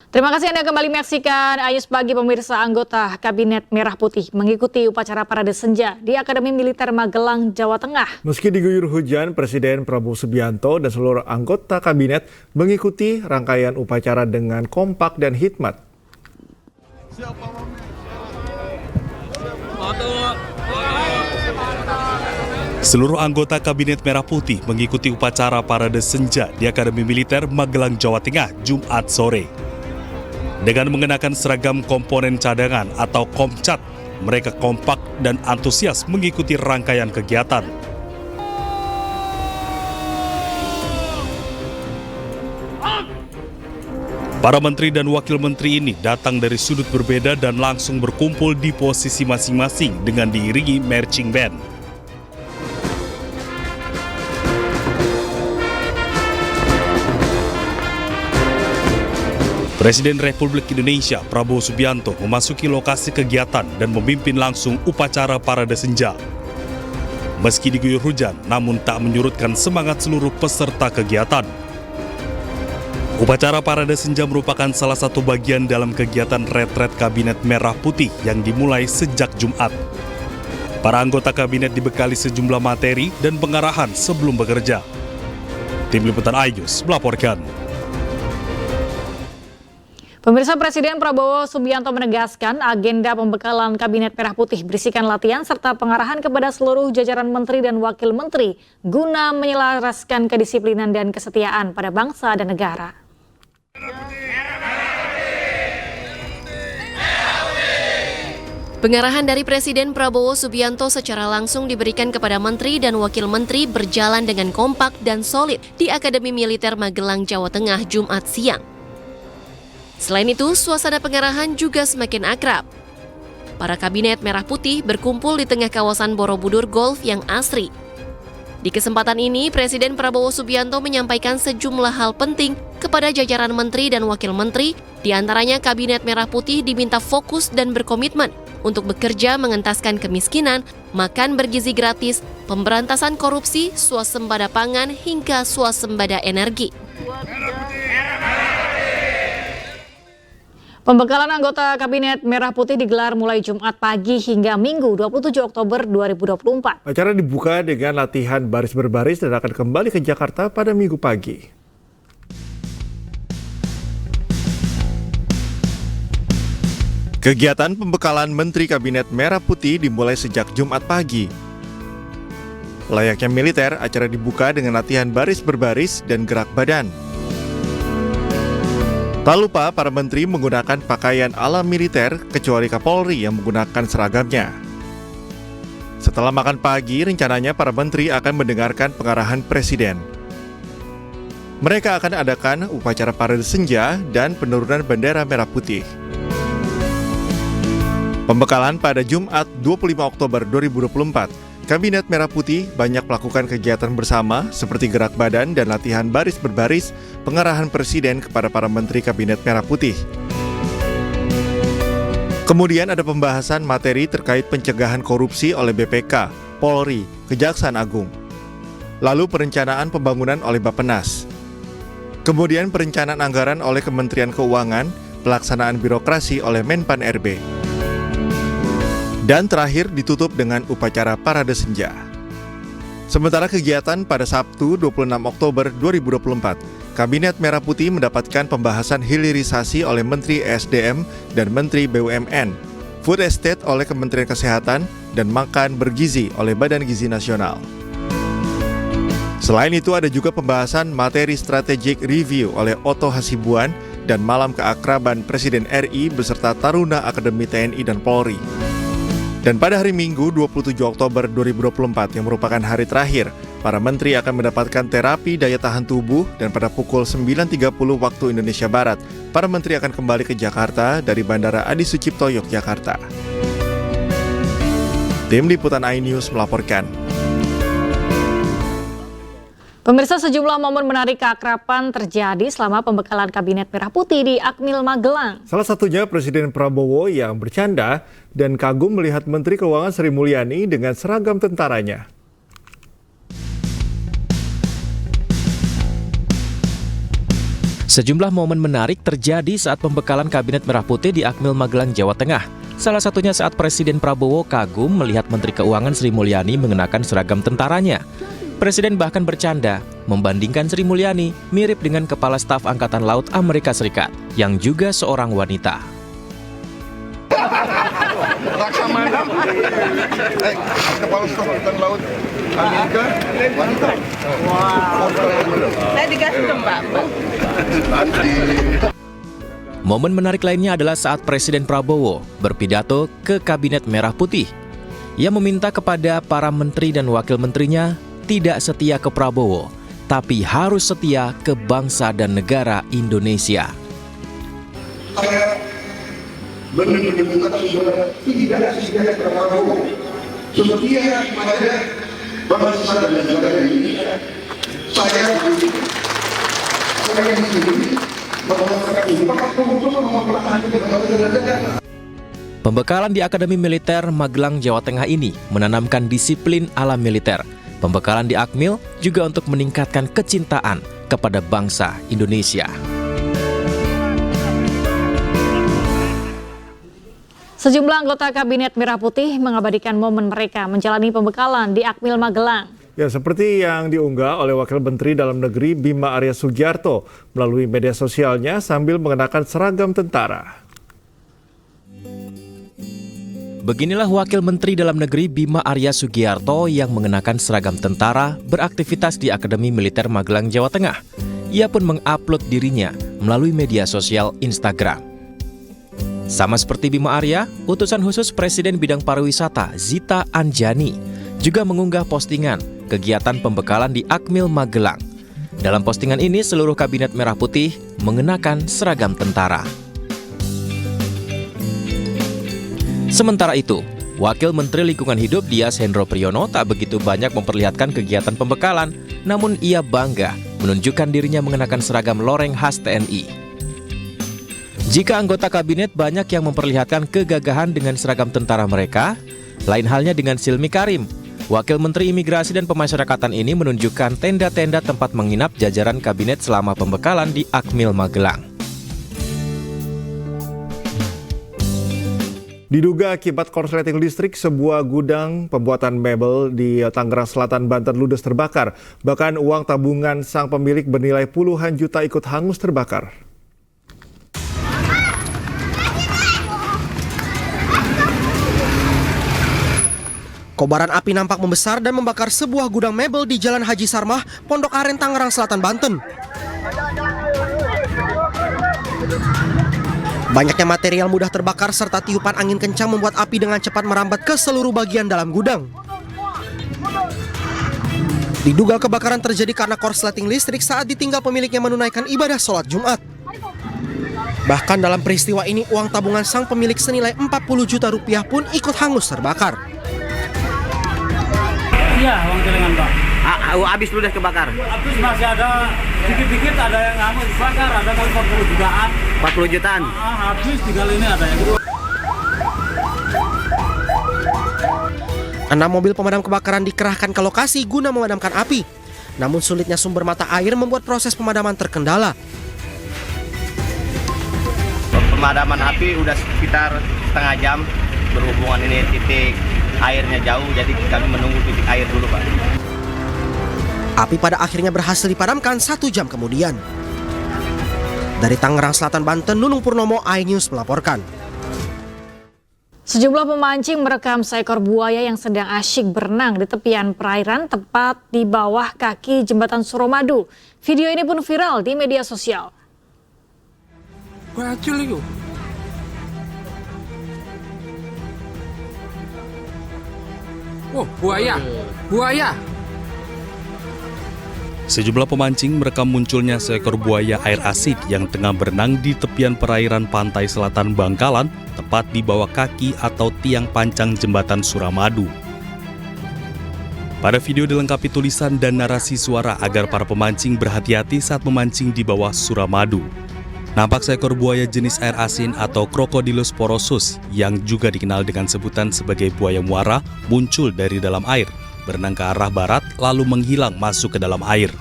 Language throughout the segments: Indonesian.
Terima kasih Anda kembali menyaksikan Ayus Pagi. Pemirsa, anggota Kabinet Merah Putih mengikuti upacara Parade Senja di Akademi Militer Magelang, Jawa Tengah. Meski diguyur hujan, Presiden Prabowo Subianto dan seluruh anggota Kabinet mengikuti rangkaian upacara dengan kompak dan hikmat. Seluruh anggota Kabinet Merah Putih mengikuti upacara Parade Senja di Akademi Militer Magelang, Jawa Tengah, Jumat sore. Dengan mengenakan seragam komponen cadangan atau Komcat, mereka kompak dan antusias mengikuti rangkaian kegiatan. Para menteri dan wakil menteri ini datang dari sudut berbeda dan langsung berkumpul di posisi masing-masing dengan diiringi marching band. Presiden Republik Indonesia Prabowo Subianto memasuki lokasi kegiatan dan memimpin langsung upacara Parade Senja. Meski diguyur hujan, namun tak menyurutkan semangat seluruh peserta kegiatan. Upacara Parade Senja merupakan salah satu bagian dalam kegiatan retret Kabinet Merah Putih yang dimulai sejak Jumat. Para anggota kabinet dibekali sejumlah materi dan pengarahan sebelum bekerja. Tim Liputan Ayus melaporkan. Pemirsa, Presiden Prabowo Subianto menegaskan agenda pembekalan Kabinet Merah Putih berisikan latihan serta pengarahan kepada seluruh jajaran menteri dan wakil menteri guna menyelaraskan kedisiplinan dan kesetiaan pada bangsa dan negara. Pengarahan dari Presiden Prabowo Subianto secara langsung diberikan kepada menteri dan wakil menteri berjalan dengan kompak dan solid di Akademi Militer Magelang, Jawa Tengah, Jumat siang. Selain itu, suasana pengarahan juga semakin akrab. Para Kabinet Merah Putih berkumpul di tengah kawasan Borobudur Golf yang asri. Di kesempatan ini, Presiden Prabowo Subianto menyampaikan sejumlah hal penting kepada jajaran menteri dan wakil menteri, di antaranya Kabinet Merah Putih diminta fokus dan berkomitmen untuk bekerja mengentaskan kemiskinan, makan bergizi gratis, pemberantasan korupsi, swasembada pangan, hingga swasembada energi. Pembekalan anggota Kabinet Merah Putih digelar mulai Jumat pagi hingga Minggu 27 Oktober 2024. Acara dibuka dengan latihan baris berbaris dan akan kembali ke Jakarta pada Minggu pagi. Kegiatan pembekalan Menteri Kabinet Merah Putih dimulai sejak Jumat pagi. Layaknya militer, acara dibuka dengan latihan baris berbaris dan gerak badan. Tak lupa, para menteri menggunakan pakaian ala militer kecuali Kapolri yang menggunakan seragamnya. Setelah makan pagi, rencananya para menteri akan mendengarkan pengarahan Presiden. Mereka akan adakan upacara Parade Senja dan penurunan bendera merah putih. Pembekalan pada Jumat 25 Oktober 2024, Kabinet Merah Putih banyak melakukan kegiatan bersama seperti gerak badan dan latihan baris berbaris pengarahan Presiden kepada para Menteri Kabinet Merah Putih. Kemudian ada pembahasan materi terkait pencegahan korupsi oleh BPK, Polri, Kejaksaan Agung. Lalu perencanaan pembangunan oleh Bappenas. Kemudian perencanaan anggaran oleh Kementerian Keuangan, pelaksanaan birokrasi oleh Menpan RB. Dan terakhir ditutup dengan upacara Parade Senja. Sementara kegiatan pada Sabtu 26 Oktober 2024, Kabinet Merah Putih mendapatkan pembahasan hilirisasi oleh Menteri SDM dan Menteri BUMN, Food Estate oleh Kementerian Kesehatan, dan Makan Bergizi oleh Badan Gizi Nasional. Selain itu ada juga pembahasan materi strategic review oleh Otto Hasibuan dan Malam Keakraban Presiden RI beserta Taruna Akademi TNI dan Polri. Dan pada hari Minggu 27 Oktober 2024 yang merupakan hari terakhir, para menteri akan mendapatkan terapi daya tahan tubuh dan pada pukul 9.30 waktu Indonesia Barat, para menteri akan kembali ke Jakarta dari Bandara Adi Sucipto, Yogyakarta. Tim Liputan iNews melaporkan. Pemirsa, sejumlah momen menarik keakraban terjadi selama pembekalan Kabinet Merah Putih di Akmil Magelang. Salah satunya Presiden Prabowo yang bercanda dan kagum melihat Menteri Keuangan Sri Mulyani dengan seragam tentaranya. Sejumlah momen menarik terjadi saat pembekalan Kabinet Merah Putih di Akmil Magelang, Jawa Tengah. Salah satunya saat Presiden Prabowo kagum melihat Menteri Keuangan Sri Mulyani mengenakan seragam tentaranya. Presiden bahkan bercanda, membandingkan Sri Mulyani mirip dengan Kepala Staf Angkatan Laut Amerika Serikat, yang juga seorang wanita. Laksamana, Kepala Staf Angkatan Laut Amerika, wanita. Saya dikasih dong, Pak. Momen menarik lainnya adalah saat Presiden Prabowo berpidato ke Kabinet Merah Putih. Ia meminta kepada para menteri dan wakil menterinya tidak setia ke Prabowo, tapi harus setia ke bangsa dan negara Indonesia. Saya benar-benar mengatakan saudara tidak setia kepada Prabowo, setia kepada bangsa dan negara Indonesia. Saya Pembekalan di Akademi Militer Magelang, Jawa Tengah ini menanamkan disiplin ala militer. Pembekalan di Akmil juga untuk meningkatkan kecintaan kepada bangsa Indonesia. Sejumlah anggota Kabinet Merah Putih mengabadikan momen mereka menjalani pembekalan di Akmil Magelang. Ya, seperti yang diunggah oleh Wakil Menteri Dalam Negeri Bima Arya Sugiarto melalui media sosialnya sambil mengenakan seragam tentara. Beginilah Wakil Menteri Dalam Negeri Bima Arya Sugiarto yang mengenakan seragam tentara beraktivitas di Akademi Militer Magelang, Jawa Tengah. Ia pun mengupload dirinya melalui media sosial Instagram. Sama seperti Bima Arya, utusan khusus Presiden Bidang Pariwisata Zita Anjani juga mengunggah postingan kegiatan pembekalan di Akmil Magelang. Dalam postingan ini, seluruh Kabinet Merah Putih mengenakan seragam tentara. Sementara itu, Wakil Menteri Lingkungan Hidup Dias Hendro Priyono tak begitu banyak memperlihatkan kegiatan pembekalan, namun ia bangga menunjukkan dirinya mengenakan seragam loreng khas TNI. Jika anggota kabinet banyak yang memperlihatkan kegagahan dengan seragam tentara mereka, lain halnya dengan Silmi Karim. Wakil Menteri Imigrasi dan Pemasyarakatan ini menunjukkan tenda-tenda tempat menginap jajaran kabinet selama pembekalan di Akmil Magelang. Diduga akibat korsleting listrik, sebuah gudang pembuatan mebel di Tangerang Selatan, Banten ludes terbakar. Bahkan uang tabungan sang pemilik bernilai puluhan juta ikut hangus terbakar. Kobaran api nampak membesar dan membakar sebuah gudang mebel di Jalan Haji Sarmah, Pondok Aren, Tangerang Selatan, Banten. Banyaknya material mudah terbakar serta tiupan angin kencang membuat api dengan cepat merambat ke seluruh bagian dalam gudang. Diduga kebakaran terjadi karena korsleting listrik saat ditinggal pemiliknya menunaikan ibadah sholat Jumat. Bahkan dalam peristiwa ini, uang tabungan sang pemilik senilai 40 juta rupiah pun ikut hangus terbakar. Iya, uang celengan, Pak. Habis ludes kebakar? Habis masih ada dikit-dikit, ada yang hangus dibakar, ada kali 40 jutaan. 40 jutaan? Habis tinggal ini ada yang... 6 mobil pemadam kebakaran dikerahkan ke lokasi guna memadamkan api. Namun sulitnya sumber mata air membuat proses pemadaman terkendala. Pemadaman api udah sekitar setengah jam, berhubungan ini titik airnya jauh, jadi kami menunggu titik air dulu, Pak. Api pada akhirnya berhasil dipadamkan 1 jam kemudian. Dari Tangerang Selatan, Banten, Nunung Purnomo, iNews melaporkan. Sejumlah pemancing merekam seekor buaya yang sedang asyik berenang di tepian perairan tepat di bawah kaki jembatan Suramadu. Video ini pun viral di media sosial. Oh, buaya. Sejumlah pemancing merekam munculnya seekor buaya air asin yang tengah berenang di tepian perairan pantai selatan Bangkalan, tepat di bawah kaki atau tiang pancang jembatan Suramadu. Pada video dilengkapi tulisan dan narasi suara agar para pemancing berhati-hati saat memancing di bawah Suramadu. Nampak seekor buaya jenis air asin atau Crocodylus porosus yang juga dikenal dengan sebutan sebagai buaya muara muncul dari dalam air, berenang ke arah barat lalu menghilang masuk ke dalam air.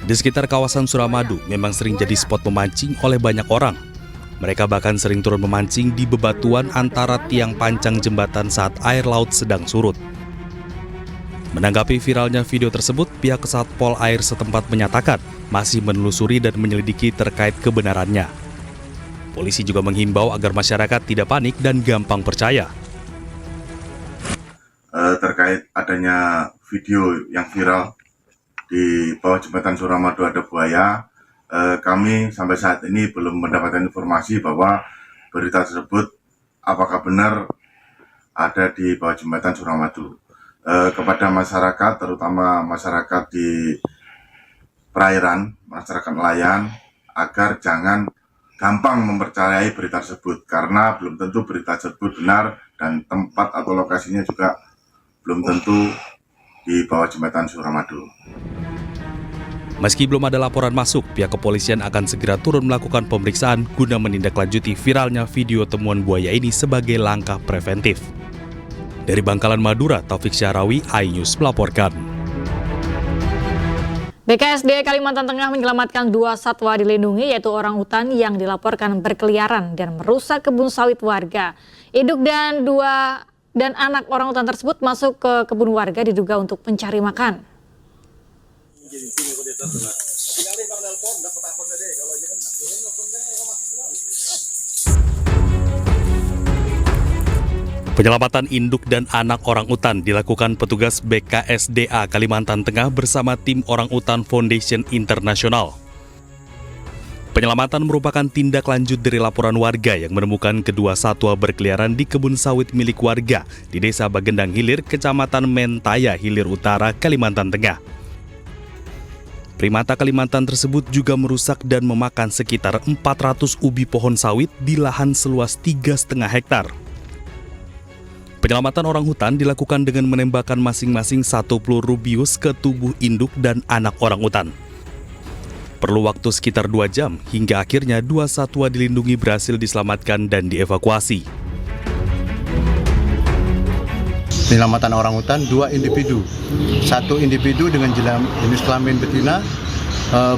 Di sekitar kawasan Suramadu memang sering jadi spot memancing oleh banyak orang. Mereka bahkan sering turun memancing di bebatuan antara tiang pancang jembatan saat air laut sedang surut. Menanggapi viralnya video tersebut, pihak Satpol Air setempat menyatakan masih menelusuri dan menyelidiki terkait kebenarannya. Polisi juga menghimbau agar masyarakat tidak panik dan gampang percaya. Terkait adanya video yang viral di bawah jembatan Suramadu ada buaya, kami sampai saat ini belum mendapatkan informasi bahwa berita tersebut apakah benar ada di bawah jembatan Suramadu. Kepada masyarakat, terutama masyarakat di perairan, masyarakat nelayan, agar jangan gampang mempercayai berita tersebut, karena belum tentu berita tersebut benar dan tempat atau lokasinya juga belum tentu di bawah jembatan Suramadu. Meski belum ada laporan masuk, pihak kepolisian akan segera turun melakukan pemeriksaan guna menindaklanjuti viralnya video temuan buaya ini sebagai langkah preventif. Dari Bangkalan, Madura, Taufik Syahrawi, iNews melaporkan. BKSDA Kalimantan Tengah menyelamatkan 2 satwa dilindungi, yaitu orang utan yang dilaporkan berkeliaran dan merusak kebun sawit warga. Induk dan anak orang utan tersebut masuk ke kebun warga diduga untuk mencari makan. Penyelamatan induk dan anak orang utan dilakukan petugas BKSDA Kalimantan Tengah bersama tim Orang Utan Foundation Internasional. Penyelamatan merupakan tindak lanjut dari laporan warga yang menemukan kedua satwa berkeliaran di kebun sawit milik warga di Desa Bagendang Hilir, Kecamatan Mentaya, Hilir Utara, Kalimantan Tengah. Primata Kalimantan tersebut juga merusak dan memakan sekitar 400 ubi pohon sawit di lahan seluas 3,5 hektar. Penyelamatan orang hutan dilakukan dengan menembakkan masing-masing 1 peluru bius ke tubuh induk dan anak orang utan. Perlu waktu sekitar 2 jam hingga akhirnya 2 satwa dilindungi berhasil diselamatkan dan dievakuasi. Penyelamatan orang hutan 2 individu. 1 individu dengan jenis kelamin betina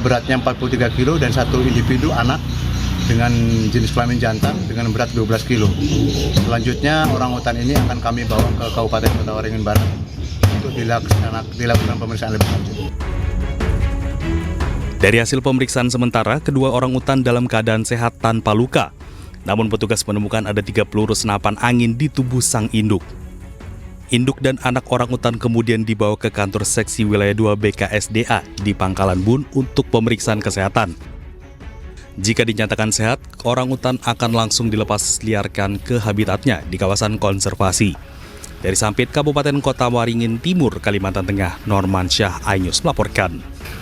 beratnya 43 kilo dan 1 individu anak dengan jenis kelamin jantan dengan berat 12 kilo. Selanjutnya orang hutan ini akan kami bawa ke Kabupaten Kota Waringin Barat untuk dilakukan pemeriksaan lebih lanjut. Dari hasil pemeriksaan sementara, kedua orang utan dalam keadaan sehat tanpa luka. Namun petugas menemukan ada 3 peluru senapan angin di tubuh sang induk. Induk dan anak orang utan kemudian dibawa ke kantor seksi wilayah 2 BKSDA di Pangkalan Bun untuk pemeriksaan kesehatan. Jika dinyatakan sehat, orang utan akan langsung dilepas liarkan ke habitatnya di kawasan konservasi. Dari Sampit, Kabupaten Kota Waringin Timur, Kalimantan Tengah, Norman Syah, iNews melaporkan.